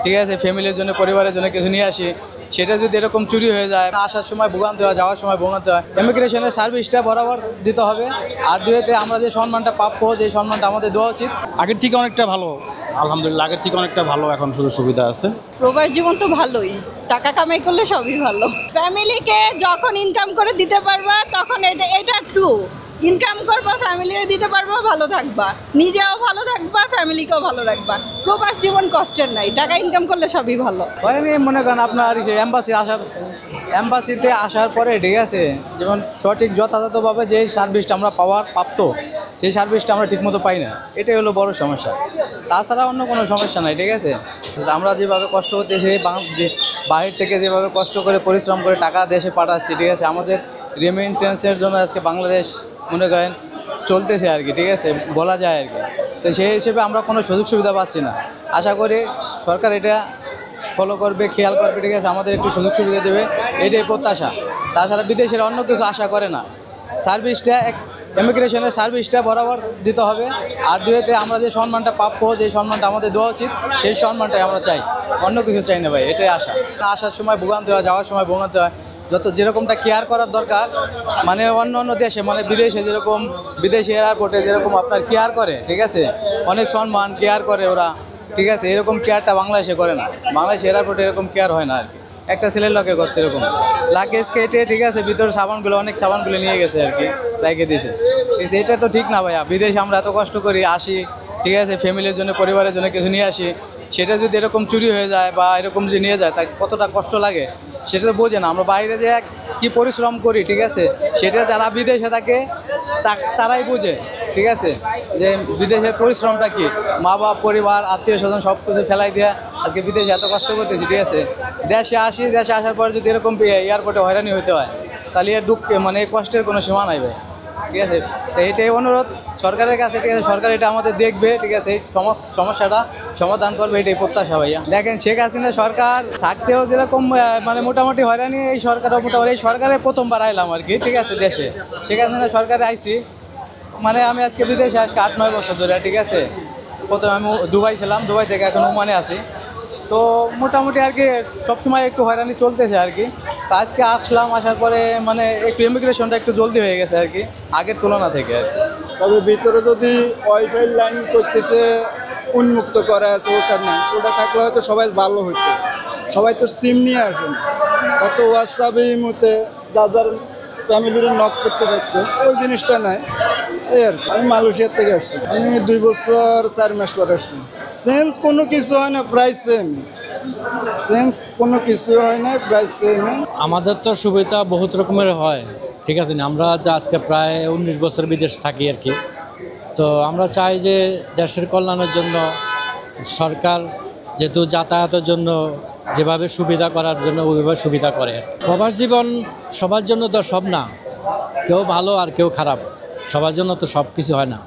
ঠিক আছে, ফ্যামিলির জন্য পরিবারের জন্য কিছু নিয়ে আসি, সেটা যদি এরকম চুরি হয়ে যায়, আসার সময় ভোগান্তি হয়, যাওয়ার সময় ভোগান্তি হয়, ইমিগ্রেশনের সার্ভিসটা বরাবর দিতে হবে। আর দুয়েতে আমরা যে সম্মানটা প্রাপ্য, যে সম্মানটা আমাদের দেওয়া উচিত। আগের থেকে অনেকটা ভালো, আলহামদুলিল্লাহ আগের থেকে অনেকটা ভালো এখন সুযোগ সুবিধা আছে। প্রবাস জীবন তো ভালোই, টাকা কামাই করলে সবই ভালো। ফ্যামিলিকে যখন ইনকাম করে দিতে পারবা তখন এটা ট্রু। ইনকাম করবা, ফ্যামিলিরে দিতে পারবা, ভালো থাকবা, নিজেও ভালো থাকবা, ফ্যামিলিকেও ভালো রাখবা। প্রবাস জীবন কষ্টের নাই, টাকা ইনকাম করলে সবই ভালো। মনে করেন আপনার এম্বাসিতে আসার পরে, ঠিক আছে, যেমন সঠিক যথাযথভাবে যে সার্ভিসটা আমরা পাওয়ার প্রাপ্ত, সেই সার্ভিসটা আমরা ঠিকমতো পাই না, এটাই হলো বড় সমস্যা। তাছাড়া অন্য কোনো সমস্যা নাই। ঠিক আছে, আমরা যেভাবে কষ্ট করতেছি, বাহির থেকে যেভাবে কষ্ট করে পরিশ্রম করে টাকা দেশে পাঠাচ্ছি, ঠিক আছে, আমাদের রেমিটেন্সের জন্য আজকে বাংলাদেশ মনে করেন চলতেছে আর কি, ঠিক আছে, বলা যায় আর কি। তো সেই হিসেবে আমরা কোনো সুযোগ সুবিধা পাচ্ছি না। আশা করি সরকার এটা ফলো করবে, খেয়াল করবে, ঠিক আছে, আমাদের একটু সুযোগ সুবিধা দেবে, এটাই প্রত্যাশা। তাছাড়া বিদেশের অন্য কিছু আশা করে না। সার্ভিসটা ইমিগ্রেশনের সার্ভিসটা বরাবর দিতে হবে। আর দুয়েতে আমরা যে সম্মানটা প্রাপ্য, যে সম্মানটা আমাদের দেওয়া উচিত, সেই সম্মানটাই আমরা চাই, অন্য কিছু চাই না ভাই, এটাই আশা। আসার সময় ভোগান্তি হয়, যাওয়ার সময় ভোগান্তি হয়, যেরকমটা কেয়ার করার দরকার, মানে অন্য দেশে, মানে বিদেশে যেরকম, বিদেশি এয়ারপোর্টে যেরকম আপনার কেয়ার করে, ঠিক আছে, অনেক সম্মান কেয়ার করে ওরা, ঠিক আছে, এরকম কেয়ারটা বাংলাদেশে করে না। বাংলাদেশ এয়ারপোর্টে এরকম কেয়ার হয় না আর কি। একটা ছেলের লগে করছে এরকম, লাগেজ কেটে, ঠিক আছে, ভিতরে সাবানগুলো, অনেক সাবানগুলো নিয়ে গেছে আর কি, রেখে দিয়েছে। এটা তো ঠিক না ভাইয়া। বিদেশে আমরা এত কষ্ট করি, আসি, ঠিক আছে, ফ্যামিলির জন্য পরিবারের জন্য কিছু নিয়ে আসি, সেটা যদি এরকম চুরি হয়ে যায় বা এরকম যদি নিয়ে যায়, তাই কতটা কষ্ট লাগে সেটা তো বোঝে না। আমরা বাইরে যে কি পরিশ্রম করি, ঠিক আছে, সেটা যারা বিদেশে থাকে তারাই বোঝে, ঠিক আছে, যে বিদেশের পরিশ্রমটা কি। মা বাপ, পরিবার, আত্মীয় স্বজন সব কিছু ফেলাই দিয়ে আজকে বিদেশে এত কষ্ট করতেছি, ঠিক আছে। দেশে আসার পর যদি এরকম এয়ারপোর্টে হয়রানি হতে হয়, তাহলে এর দুঃখ, মানে কষ্টের কোনো সীমা নাই ভাই, ঠিক আছে। তো এটাই অনুরোধ সরকারের কাছে, ঠিক আছে, সরকার এটা আমাদের দেখবে, ঠিক আছে, এই সমস্যাটা সমাধান করবে, এটাই প্রত্যাশা ভাইয়া। দেখেন, শেখ হাসিনা সরকার থাকতেও যেরকম মানে মোটামুটি হয়রানি, এই সরকারও মোটামুটি, এই সরকারে প্রথমবার আইলাম আর কি, ঠিক আছে, দেশে শেখ হাসিনা সরকারে আইছি, মানে আমি আজকে বিদেশে আজকে 8-9 বছর ধরে, ঠিক আছে। প্রথমে আমি দুবাই ছিলাম, দুবাই থেকে এখন ওমানে আছি। তো মোটামুটি আর কি সবসময় একটু হয়রানি চলতেছে আর কি। তো আজকে আসলাম, আসার পরে মানে একটু ইমিগ্রেশনটা একটু জলদি হয়ে গেছে আর কি, আগের তুলনা থেকে আর কি। তবে ভিতরে যদি ওয়াইফাই লাইন করতেছে, উন্মুক্ত করা আছে, ওটা থাকলে হয়তো সবাই ভালো হতো। সবাই তো সিম নিয়ে আসেন, কত হোয়াটসঅ্যাপে মতে যার ফ্যামিলির নক করতে পারতো, ওই জিনিসটা নাই। এই আর আমি মালয়েশিয়ার থেকে আসছি, আমি 2 বছর 4 মাস পরে আসছি। চেঞ্জ কোনো কিছু হয় না, প্রায় সেম। চেঞ্জ কোনো কিছু হয় না, প্রায় সেম। আমাদের তো সুবিধা বহুত রকমের হয়, ঠিক আছে না। আমরা যে আজকে প্রায় 19 বছর বিদেশ থাকি আর কি। তো আমরা চাই যে দেশের কল্যাণের জন্য সরকার যেহেতু যাতায়াতের জন্য যেভাবে সুবিধা করার জন্য ওইভাবে সুবিধা করে। প্রবাস জীবন সবার জন্য তো সব না, কেউ ভালো আর কেউ খারাপ, সবার জন্য তো সব কিছু হয় না।